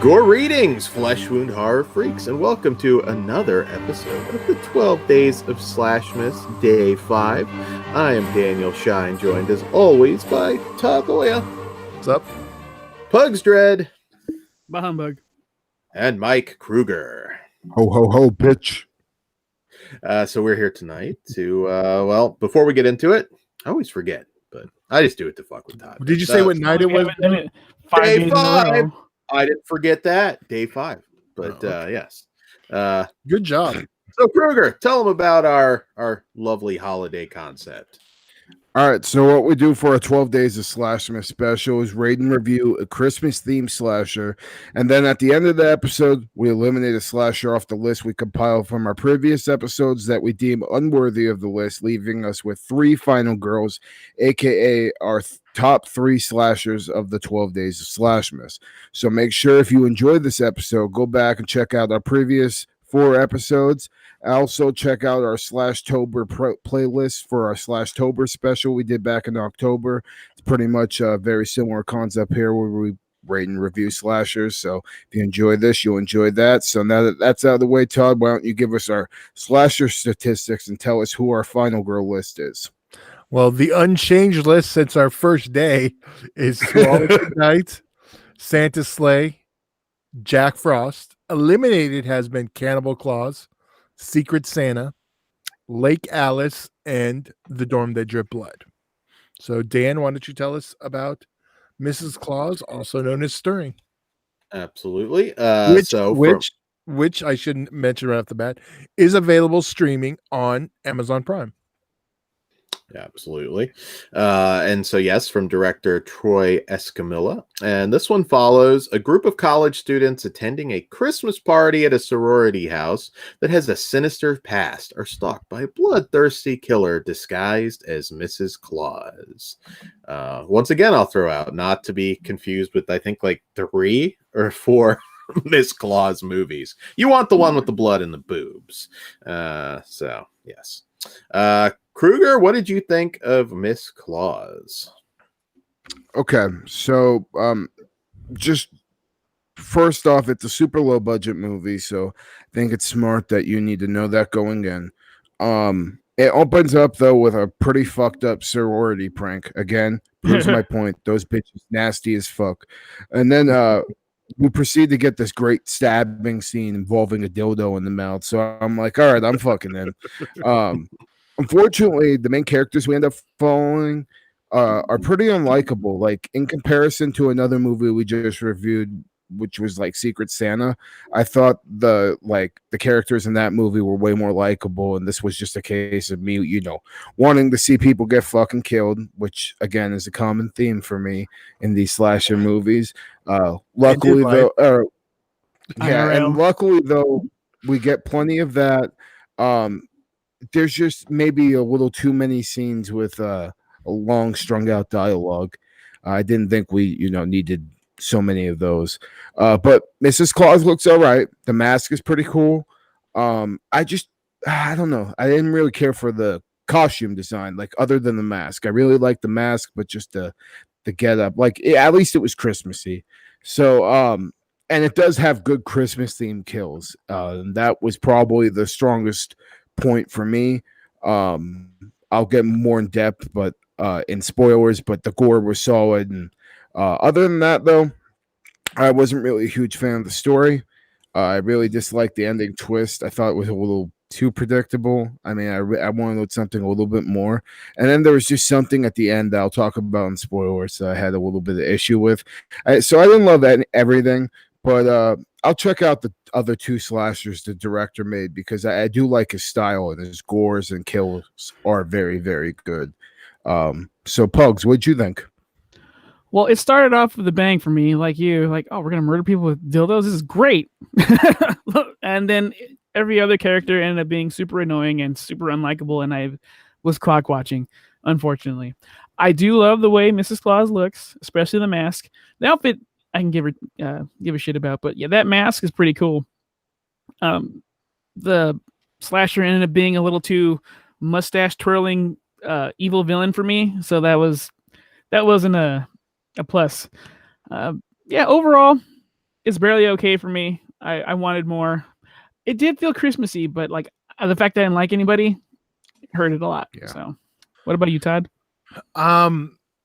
Greetings, flesh wound horror freaks, and welcome to another episode of the 12 Days of SLASHmas, Day 5. I am Daniel Shine, joined as always by Todd Goya. What's up? Pugs Dread. Bah humbug. And Mike Kruger. Ho, ho, ho, bitch. So we're here tonight to, before we get into it, I always forget, but I just do it to fuck with Todd. Did you say what night it was? Day 5. I didn't forget that. Day 5. But yes. Good job. So Kruger, tell them about our lovely holiday concept. All right, so what we do for our 12 Days of SLASHmas special is rate and review a Christmas-themed slasher, and then at the end of the episode, we eliminate a slasher off the list we compiled from our previous episodes that we deem unworthy of the list, leaving us with 3 final girls, aka our top 3 slashers of the 12 Days of SLASHmas. So make sure if you enjoyed this episode, go back and check out our previous 4 episodes. Also, check out our Slashtober playlist for our Slashtober special we did back in October. It's pretty much a very similar concept here where we rate and review slashers. So if you enjoy this, you'll enjoy that. So now that that's out of the way, Todd, why don't you give us our slasher statistics and tell us who our final girl list is? Well, the unchanged list since our first day is Swallow Night, Santa Sleigh, Jack Frost. Eliminated has been Cannibal Claus, Secret Santa, Lake Alice, and The Dorm That Drip Blood. So, Dan, why don't you tell us about Mrs. Claus, also known as Stirring? Absolutely. Which I shouldn't mention right off the bat, is available streaming on Amazon Prime. Absolutely. And so, yes, from director Troy Escamilla. And this one follows a group of college students attending a Christmas party at a sorority house that has a sinister past are stalked by a bloodthirsty killer disguised as Mrs. Claus. Once again, I'll throw out, not to be confused with, I think, like 3 or 4 Miss Claus movies. You want the one with the blood and the boobs. So, yes. Kruger, what did you think of Miss Claus? Okay, so just first off, it's a super low budget movie, so I think it's smart that you need to know that going in. It opens up though with a pretty fucked up sorority prank. Again, proves my point. Those bitches nasty as fuck. And then we proceed to get this great stabbing scene involving a dildo in the mouth. So I'm like, all right, I'm fucking in. Unfortunately, the main characters we end up following are pretty unlikable. Like, in comparison to another movie we just reviewed, which was like Secret Santa, I thought the characters in that movie were way more likable, and this was just a case of me, wanting to see people get fucking killed, which again is a common theme for me in these slasher movies. Luckily though, we get plenty of that. There's just maybe a little too many scenes with a long strung out dialogue. I didn't think we, needed so many of those. But Mrs. Claus looks all right. The mask is pretty cool. I don't know. I didn't really care for the costume design, like other than the mask. I really like the mask, but just the get up, at least it was Christmassy. So, and it does have good Christmas themed kills. That was probably the strongest point for me. I'll get more in depth, but in spoilers, but the gore was solid. And other than that, though, I wasn't really a huge fan of the story. I really disliked the ending twist. I thought it was a little too predictable. I mean, I wanted something a little bit more. And then there was just something at the end that I'll talk about in spoilers that I had a little bit of issue with. So I didn't love everything, but I'll check out the other 2 slashers the director made because I do like his style, and his gores and kills are very, very good. So, Pugs, what'd you think? Well, it started off with a bang for me, like you, like, oh, we're going to murder people with dildos. This is great. And then every other character ended up being super annoying and super unlikable, and I was clock watching, unfortunately. I do love the way Mrs. Claus looks, especially the mask. The outfit, I can give a shit about, but yeah, that mask is pretty cool. The slasher ended up being a little too mustache twirling evil villain for me, so that wasn't a plus. Overall, it's barely okay for me. I wanted more. It did feel Christmassy, but like the fact that I didn't like anybody hurt it a lot. Yeah. So, what about you, Todd?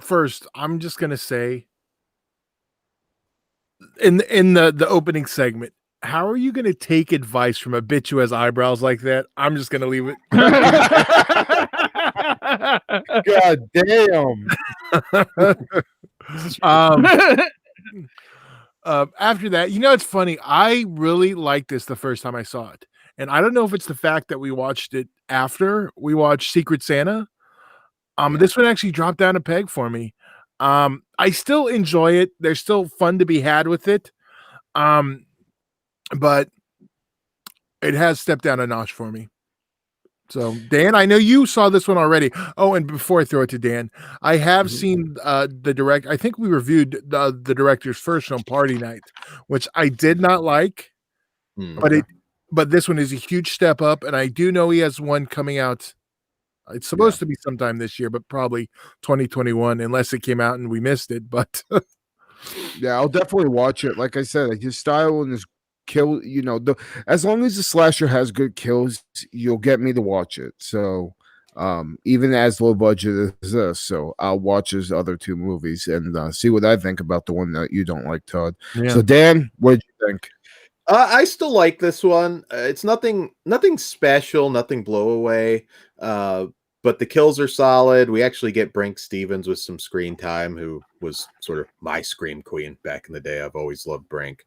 First, I'm just gonna say in the opening segment, how are you gonna take advice from a bitch who has eyebrows like that? I'm just gonna leave it. God damn. After that, it's funny. I really liked this the first time I saw it, and I don't know if it's the fact that we watched it after we watched Secret Santa. This one actually dropped down a peg for me. I still enjoy it. There's still fun to be had with it. But it has stepped down a notch for me. So, Dan, I know you saw this one already. Oh, and before I throw it to Dan, I have seen the direct. I think we reviewed the director's first film, Party Night, which I did not like, but this one is a huge step up, and I do know he has one coming out. It's supposed to be sometime this year, but probably 2021, unless it came out and we missed it. But yeah, I'll definitely watch it. Like I said, his style and his kill, as long as the slasher has good kills, you'll get me to watch it. So even as low budget as this, so I'll watch his other two movies and see what I think about the one that you don't like, Todd. Yeah. So Dan, what did you think? I still like this one. It's nothing special, nothing blow away. But the kills are solid. We actually get Brink Stevens with some screen time, who was sort of my scream queen back in the day. I've always loved Brink.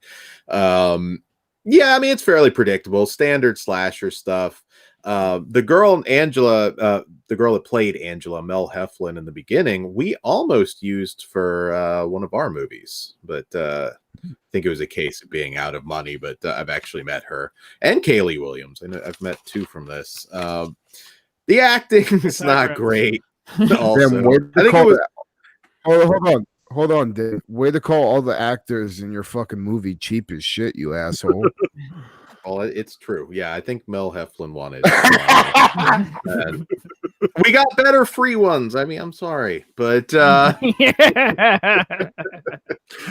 Yeah, I mean, it's fairly predictable, standard slasher stuff. The girl Angela, the girl that played Angela, Mel Heflin, in the beginning, we almost used for one of our movies, but I think it was a case of being out of money. But I've actually met her, and Kaylee Williams. I know I've met two from this. The acting is not great. Also, Damn, way to I think call it was. Hold on, Dave. Way to call all the actors in your fucking movie cheap as shit, you asshole. Well, it's true. Yeah, I think Mel Heflin wanted. And we got better free ones. I mean, I'm sorry, but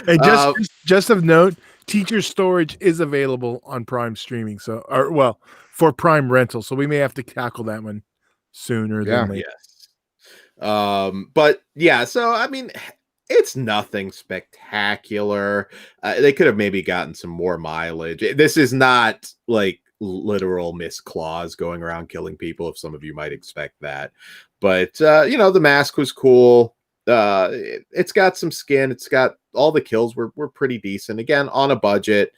and just of note, Teacher Storage is available on Prime streaming. So, for Prime rental. So we may have to tackle that one sooner than later. Yes. But yeah, so I mean, it's nothing spectacular. They could have maybe gotten some more mileage. This is not like literal Miss Claus going around killing people, if some of you might expect that. But the mask was cool. It's got some skin. It's got all the kills were pretty decent. Again, on a budget.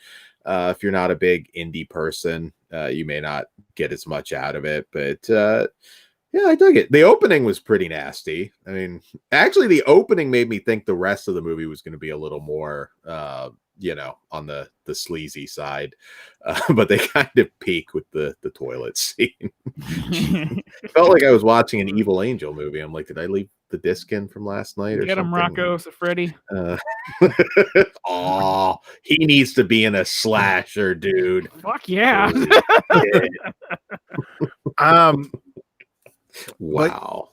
If you're not a big indie person, you may not get as much out of it. But yeah, I dug it. The opening was pretty nasty. I mean, actually, the opening made me think the rest of the movie was going to be a little more, on the sleazy side. But they kind of peak with the toilet scene. Felt like I was watching an Evil Angel movie. I'm like, did I leave the disc in from last night or Get him, something? Rocco Siffredi. Oh, he needs to be in a slasher, dude. Fuck yeah. Wow.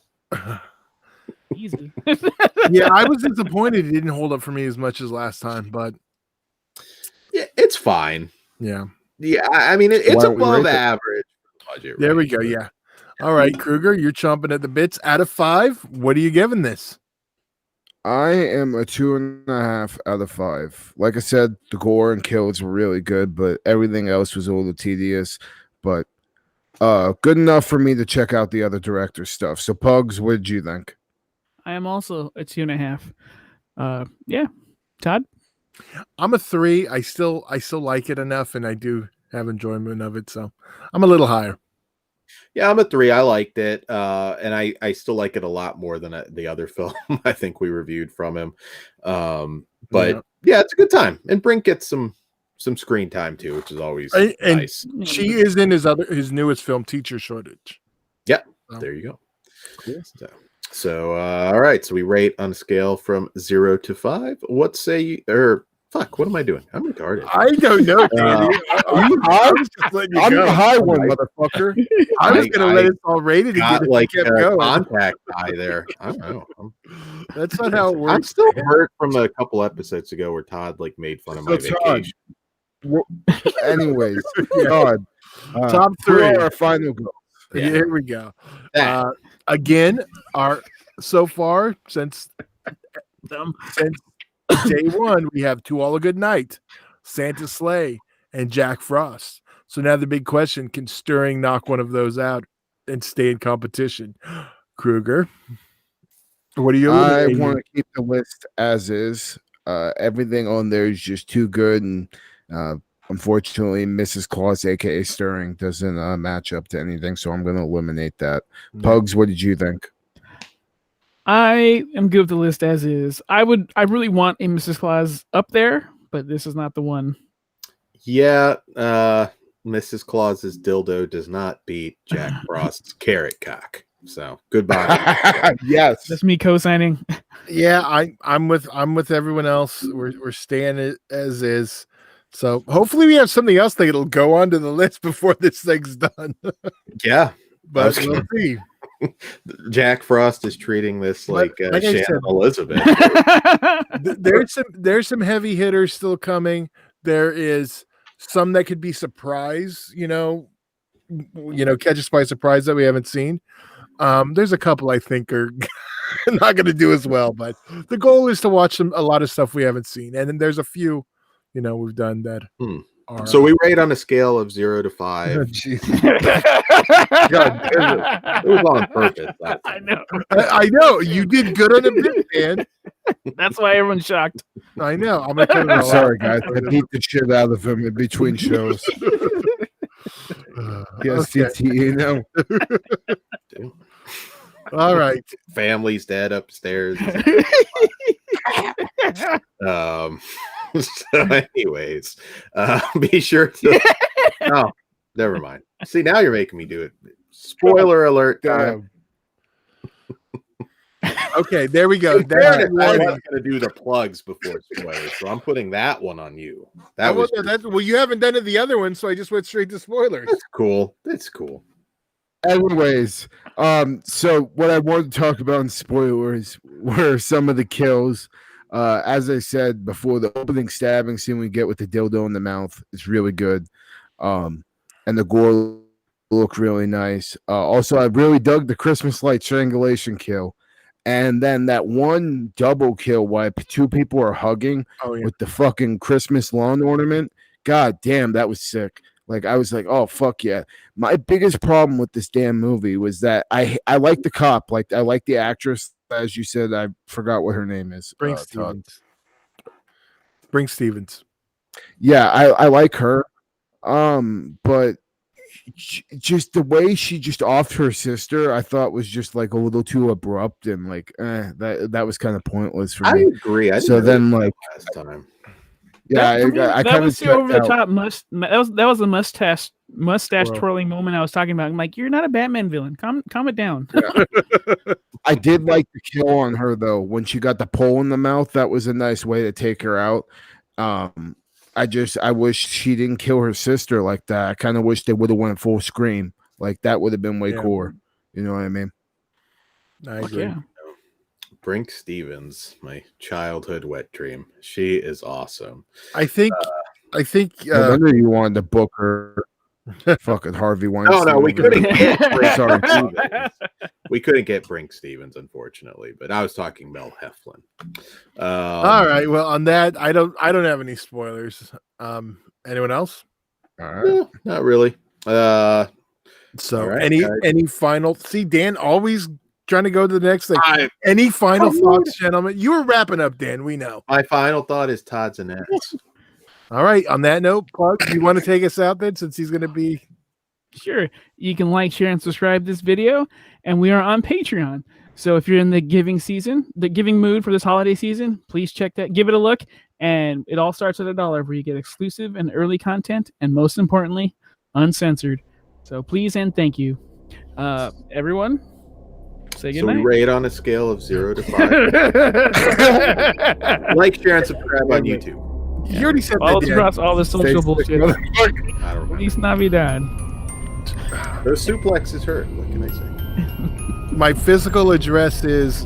Easy. Yeah, I was disappointed it didn't hold up for me as much as last time, but yeah, it's fine. Yeah. Yeah, I mean, it's above average budget. There we go. Yeah. All right, Kruger, you're chomping at the bits. Out of 5, what are you giving this? I am a 2.5 out of 5. Like I said, the gore and kills were really good, but everything else was a little tedious. But good enough for me to check out the other director's stuff. So, Pugs, what did you think? I am also a 2.5. Yeah. Todd? I'm a 3. I still like it enough, and I do have enjoyment of it. So I'm a little higher. Yeah, I'm a 3. I liked it. And I still like it a lot more than the other film I think we reviewed from him. But yeah, it's a good time. And Brink gets some screen time too, which is always nice. She is in his newest film, Teacher Shortage. Yep. There you go. Cool. So all right. So we rate on a scale from 0 to 5. What say you, or Fuck, what am I doing? I'm retarded. I don't know, Danny. I was just letting you I'm go. the high one, motherfucker. I was going to let us all rated again Got if like you kept a going. contact eye there. I don't know. That's not how it works. I'm still hurt from a couple episodes ago where Todd like made fun of my So, Todd, vacation. Anyways, Yeah. God, Top who three. are our final goals? Yeah. Here we go. That. Again, so far since day one, we have To All a Good Night, Santa Sleigh, and Jack Frost. So now the big question: can Stirring knock one of those out and stay in competition? Kruger, what are you? I want to keep the list as is. Everything on there is just too good, and unfortunately, Mrs. Claus, aka Stirring, doesn't match up to anything. So I'm going to eliminate that. Pugs, what did you think? I am good with the list as is. I really want a Mrs. Claus up there, but this is not the one. Yeah, Mrs. Claus's dildo does not beat Jack Frost's carrot cock. So goodbye. Yes, That's me co-signing. Yeah, I'm with everyone else. We're staying it as is. So hopefully we have something else that'll go onto the list before this thing's done. Yeah, But we'll see. Jack Frost is treating this like I Shannon said- Elizabeth. There's some heavy hitters still coming. There is some that could be surprise, catch us by surprise that we haven't seen. There's a couple I think are not going to do as well, but the goal is to watch a lot of stuff we haven't seen, and then there's a few, we've done that. Are, So we rate on a scale of 0 to 5. God, it was on purpose. I know. I know you did good on a bit, man. That's why everyone's shocked. I know. I'm gonna cut it I'm all sorry, out. guys. I beat the shit out of him in between shows. Yes, Okay. All right. Family's dead upstairs. So anyways, be sure to oh, never mind. See, now you're making me do it. Spoiler alert time. Okay, there we go. In fairness, I was going to do the plugs before spoilers, so I'm putting that one on you. That was well, you haven't done it the other one, so I just went straight to spoilers. that's cool. That's cool. Anyways, so what I wanted to talk about in spoilers were some of the kills. As I said before, the opening stabbing scene we get with the dildo in the mouth is really good. And the gore looked really nice. Also, I really dug the Christmas light strangulation kill. And then that one double kill while two people are hugging with the fucking Christmas lawn ornament. God damn, that was sick. Like, I was like, oh, fuck yeah. My biggest problem with this damn movie was that I like the cop. Like, I like the actress. As you said, I forgot what her name is. Brinks Stevens. Yeah, I like her. But just the way she just offed her sister, I thought was just like a little too abrupt and like that was kind of pointless for I me. agree. So then, like last time. Yeah, I that kind was of the over the top that was the mustache twirling moment I was talking about. I'm like, you're not a Batman villain. Calm it down. I did like the kill on her though when she got the pole in the mouth. That was a nice way to take her out. I wish she didn't kill her sister like that. I kind of wish they would have went full scream. Like that would have been way cooler. You know what I mean? I agree. Yeah. Brink Stevens, my childhood wet dream. She is awesome. I think No wonder you wanted to book her. Fucking Harvey Weinstein. No, we couldn't get Brink Sorry. Stevens. We couldn't get Brink Stevens, unfortunately. But I was talking Mel Heflin. All right. Well, on that, I don't have any spoilers. Anyone else? All right. No, not really. So right, any final? See, Dan always trying to go to the next thing. Any final Oh, thoughts, gentlemen? You were wrapping up, Dan. We know. My final thought is Todd's an ass. All right. On that note, Plug, you want to take us out then, since he's going to be. Sure. You can like, share, and subscribe this video, and we are on Patreon. So if you're in the giving mood for this holiday season, please check that. Give it a look, and it all starts at $1, where you get exclusive and early content, and most importantly, uncensored. So please and thank you, everyone. Say So goodnight. we rate on a scale of 0 to 5. Like, share, and subscribe on YouTube. You already said Follow that, Dan. across all the social Facebook bullshit. motherfucker. I don't know. Please not be dad. Those suplexes hurt. What can I say? My physical address is